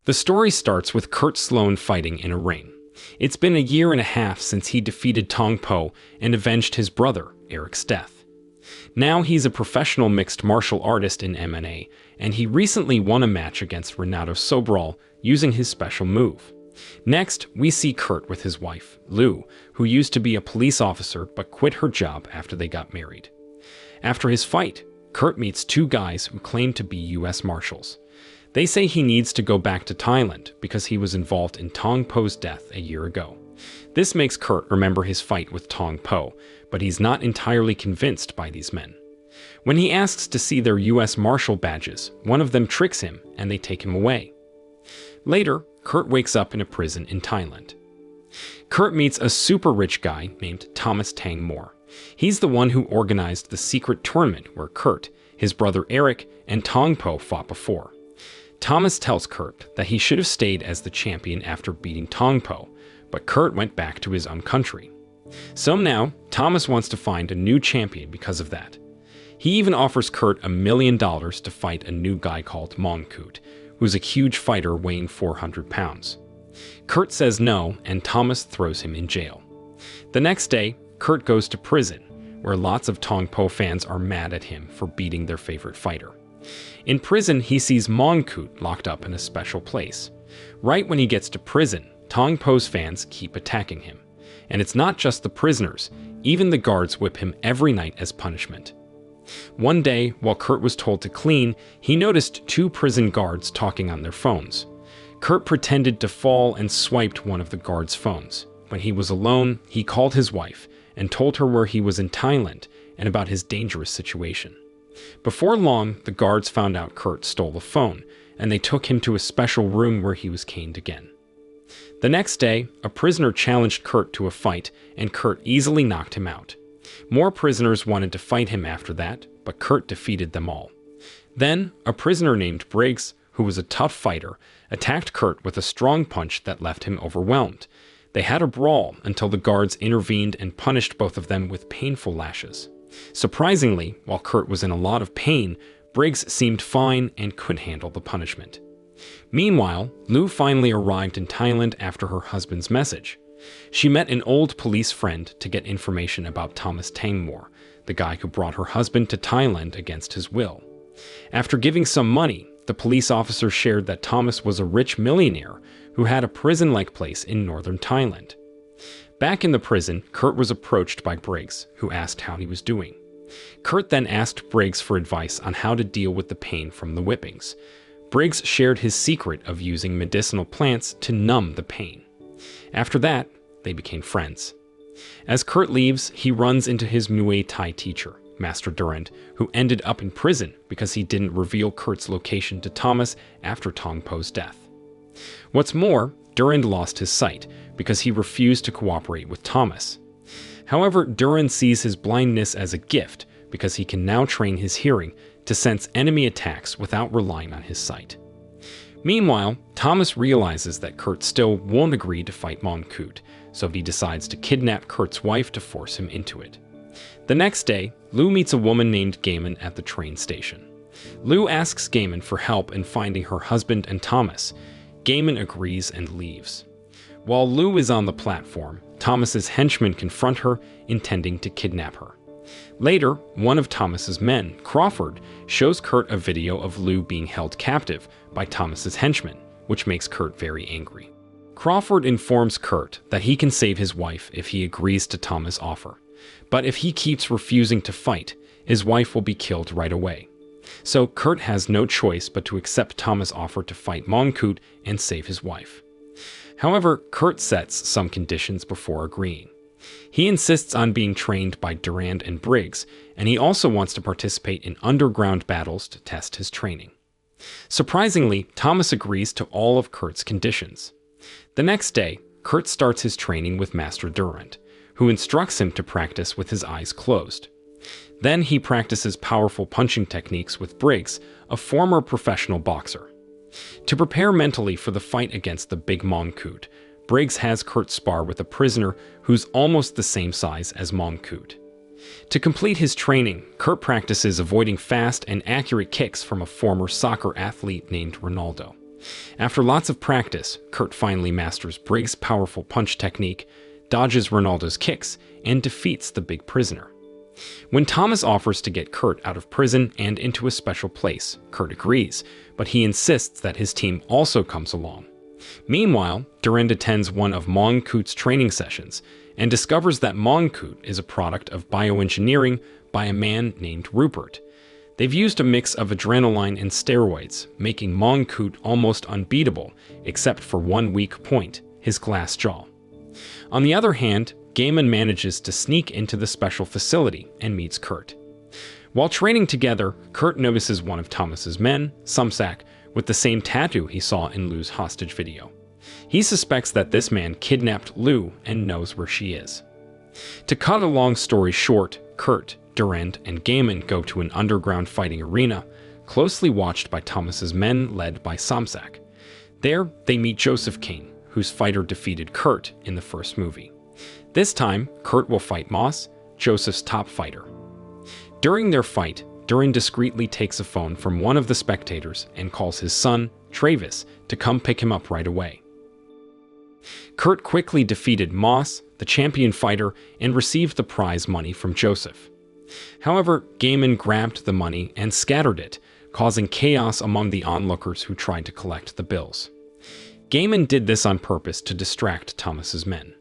The story starts with Kurt Sloan fighting in a ring. It's been a year and a half since he defeated Tong Po and avenged his brother, Eric's death. Now he's a professional mixed martial artist in MMA, and he recently won a match against Renato Sobral using his special move. Next, we see Kurt with his wife, Lou, who used to be a police officer but quit her job after they got married. After his fight, Kurt meets two guys who claim to be U.S. Marshals. They say he needs to go back to Thailand because he was involved in Tong Po's death a year ago. This makes Kurt remember his fight with Tong Po, but he's not entirely convinced by these men. When he asks to see their U.S. Marshal badges, one of them tricks him and they take him away. Later, Kurt wakes up in a prison in Thailand. Kurt meets a super rich guy named Thomas Tang Moore. He's the one who organized the secret tournament where Kurt, his brother Eric, and Tong Po fought before. Thomas tells Kurt that he should have stayed as the champion after beating Tong Po, but Kurt went back to his own country. So now, Thomas wants to find a new champion because of that. He even offers Kurt $1 million to fight a new guy called Mongkut, who's a huge fighter weighing 400 pounds. Kurt says no, and Thomas throws him in jail. The next day, Kurt goes to prison, where lots of Tong Po fans are mad at him for beating their favorite fighter. In prison, he sees Mongkut locked up in a special place. Right when he gets to prison, Tong Po's fans keep attacking him. And it's not just the prisoners, even the guards whip him every night as punishment. One day, while Kurt was told to clean, he noticed two prison guards talking on their phones. Kurt pretended to fall and swiped one of the guards' phones. When he was alone, he called his wife and told her where he was in Thailand and about his dangerous situation. Before long, the guards found out Kurt stole the phone, and they took him to a special room where he was caned again. The next day, a prisoner challenged Kurt to a fight, and Kurt easily knocked him out. More prisoners wanted to fight him after that, but Kurt defeated them all. Then, a prisoner named Briggs, who was a tough fighter, attacked Kurt with a strong punch that left him overwhelmed. They had a brawl until the guards intervened and punished both of them with painful lashes. Surprisingly, while Kurt was in a lot of pain, Briggs seemed fine and could handle the punishment. Meanwhile, Lou finally arrived in Thailand after her husband's message. She met an old police friend to get information about Thomas Tang Moore, the guy who brought her husband to Thailand against his will. After giving some money, the police officer shared that Thomas was a rich millionaire who had a prison-like place in northern Thailand. Back in the prison, Kurt was approached by Briggs, who asked how he was doing. Kurt then asked Briggs for advice on how to deal with the pain from the whippings. Briggs shared his secret of using medicinal plants to numb the pain. After that, they became friends. As Kurt leaves, he runs into his Muay Thai teacher, Master Durand, who ended up in prison because he didn't reveal Kurt's location to Thomas after Tong Po's death. What's more, Durand lost his sight because he refused to cooperate with Thomas. However, Durand sees his blindness as a gift because he can now train his hearing to sense enemy attacks without relying on his sight. Meanwhile, Thomas realizes that Kurt still won't agree to fight Mongkut, so he decides to kidnap Kurt's wife to force him into it. The next day, Lou meets a woman named Gaiman at the train station. Lou asks Gaiman for help in finding her husband and Thomas. Gaiman agrees and leaves. While Lou is on the platform, Thomas's henchmen confront her, intending to kidnap her. Later, one of Thomas's men, Crawford, shows Kurt a video of Lou being held captive by Thomas's henchmen, which makes Kurt very angry. Crawford informs Kurt that he can save his wife if he agrees to Thomas' offer. But if he keeps refusing to fight, his wife will be killed right away. So Kurt has no choice but to accept Thomas' offer to fight Mongkut and save his wife. However, Kurt sets some conditions before agreeing. He insists on being trained by Durand and Briggs, and he also wants to participate in underground battles to test his training. Surprisingly, Thomas agrees to all of Kurt's conditions. The next day, Kurt starts his training with Master Durand, who instructs him to practice with his eyes closed. Then he practices powerful punching techniques with Briggs, a former professional boxer. To prepare mentally for the fight against the Big Mongkut, Briggs has Kurt spar with a prisoner who's almost the same size as Mongkut. To complete his training, Kurt practices avoiding fast and accurate kicks from a former soccer athlete named Ronaldo. After lots of practice, Kurt finally masters Briggs' powerful punch technique, dodges Ronaldo's kicks, and defeats the big prisoner. When Thomas offers to get Kurt out of prison and into a special place, Kurt agrees, but he insists that his team also comes along. Meanwhile, Durand attends one of Mong Kut's training sessions and discovers that Mong Kut is a product of bioengineering by a man named Rupert. They've used a mix of adrenaline and steroids, making Mong Kut almost unbeatable, except for one weak point, his glass jaw. On the other hand, Gaiman manages to sneak into the special facility and meets Kurt. While training together, Kurt notices one of Thomas's men, Sumsak, with the same tattoo he saw in Lu's hostage video. He suspects that this man kidnapped Lu and knows where she is. To cut a long story short, Kurt, Durand, and Gaiman go to an underground fighting arena, closely watched by Thomas's men led by Sumsak. There, they meet Joseph Kane, whose fighter defeated Kurt in the first movie. This time, Kurt will fight Moss, Joseph's top fighter. During their fight, Durand discreetly takes a phone from one of the spectators and calls his son, Travis, to come pick him up right away. Kurt quickly defeated Moss, the champion fighter, and received the prize money from Joseph. However, Gaiman grabbed the money and scattered it, causing chaos among the onlookers who tried to collect the bills. Gaiman did this on purpose to distract Thomas's men.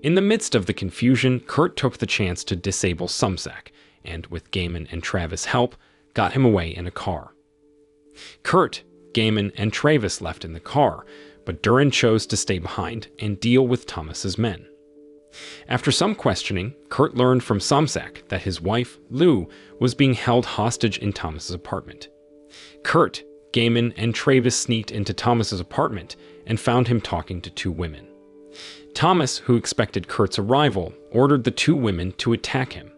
In the midst of the confusion, Kurt took the chance to disable Sumsak, and with Gaiman and Travis' help, got him away in a car. Kurt, Gaiman, and Travis left in the car, but Durand chose to stay behind and deal with Thomas's men. After some questioning, Kurt learned from Sumsak that his wife, Lu, was being held hostage in Thomas's apartment. Kurt, Gaiman, and Travis sneaked into Thomas's apartment and found him talking to two women. Thomas, who expected Kurt's arrival, ordered the two women to attack him.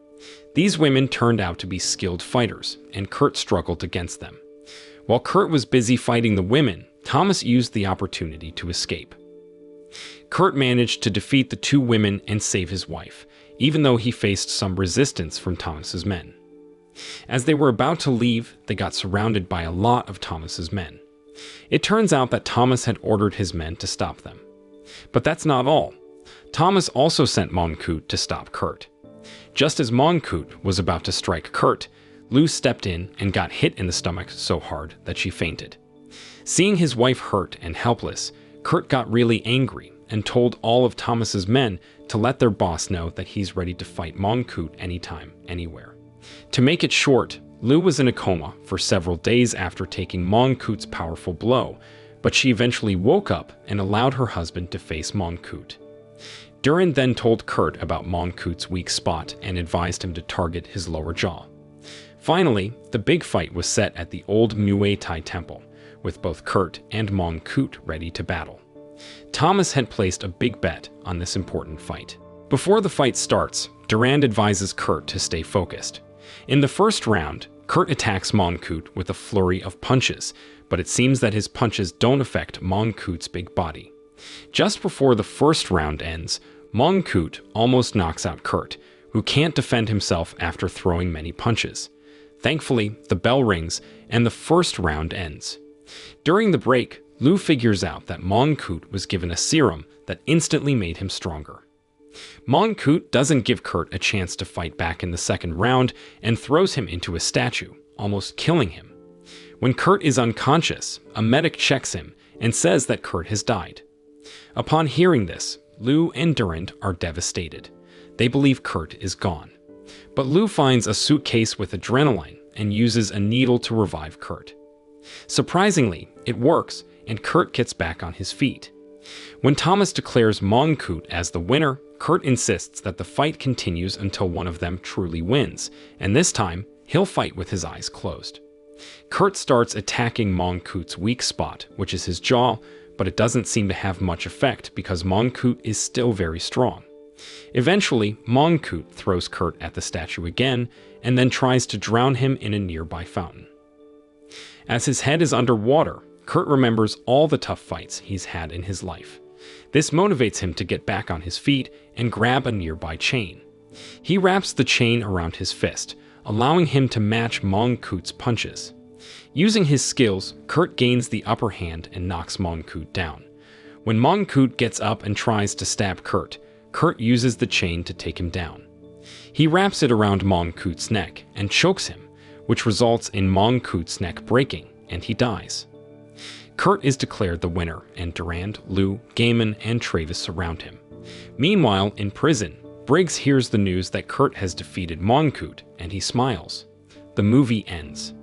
These women turned out to be skilled fighters, and Kurt struggled against them. While Kurt was busy fighting the women, Thomas used the opportunity to escape. Kurt managed to defeat the two women and save his wife, even though he faced some resistance from Thomas's men. As they were about to leave, they got surrounded by a lot of Thomas's men. It turns out that Thomas had ordered his men to stop them. But that's not all. Thomas also sent Mong Kut to stop Kurt. Just as Mong Kut was about to strike Kurt, Lu stepped in and got hit in the stomach so hard that she fainted. Seeing his wife hurt and helpless, Kurt got really angry and told all of Thomas's men to let their boss know that he's ready to fight Mong Kut anytime, anywhere. To make it short, Lu was in a coma for several days after taking Mong Kut's powerful blow, but she eventually woke up and allowed her husband to face Mong Kut. Durand then told Kurt about Mong Kut's weak spot and advised him to target his lower jaw. Finally, the big fight was set at the old Muay Thai temple, with both Kurt and Mong Kut ready to battle. Thomas had placed a big bet on this important fight. Before the fight starts, Durand advises Kurt to stay focused. In the first round, Kurt attacks Mong Kut with a flurry of punches, but it seems that his punches don't affect Mong Kut's big body. Just before the first round ends, Mong Kut almost knocks out Kurt, who can't defend himself after throwing many punches. Thankfully, the bell rings and the first round ends. During the break, Lu figures out that Mong Kut was given a serum that instantly made him stronger. Mong Kut doesn't give Kurt a chance to fight back in the second round and throws him into a statue, almost killing him. When Kurt is unconscious, a medic checks him and says that Kurt has died. Upon hearing this, Lu and Durand are devastated. They believe Kurt is gone. But Lu finds a suitcase with adrenaline and uses a needle to revive Kurt. Surprisingly, it works, and Kurt gets back on his feet. When Thomas declares Mong Kut as the winner, Kurt insists that the fight continues until one of them truly wins, and this time, he'll fight with his eyes closed. Kurt starts attacking Mong Kut's weak spot, which is his jaw, but it doesn't seem to have much effect because Mong Kut is still very strong. Eventually, Mong Kut throws Kurt at the statue again, and then tries to drown him in a nearby fountain. As his head is underwater, Kurt remembers all the tough fights he's had in his life. This motivates him to get back on his feet and grab a nearby chain. He wraps the chain around his fist, allowing him to match Mong Kut's punches. Using his skills, Kurt gains the upper hand and knocks Mongkut down. When Mongkut gets up and tries to stab Kurt, Kurt uses the chain to take him down. He wraps it around Mongkut's neck and chokes him, which results in Mongkut's neck breaking, and he dies. Kurt is declared the winner, and Durand, Lou, Gaiman, and Travis surround him. Meanwhile, in prison, Briggs hears the news that Kurt has defeated Mongkut, and he smiles. The movie ends.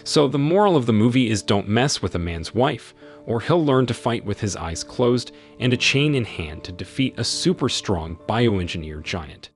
So the moral of the movie is don't mess with a man's wife, or he'll learn to fight with his eyes closed and a chain in hand to defeat a super strong bioengineered giant.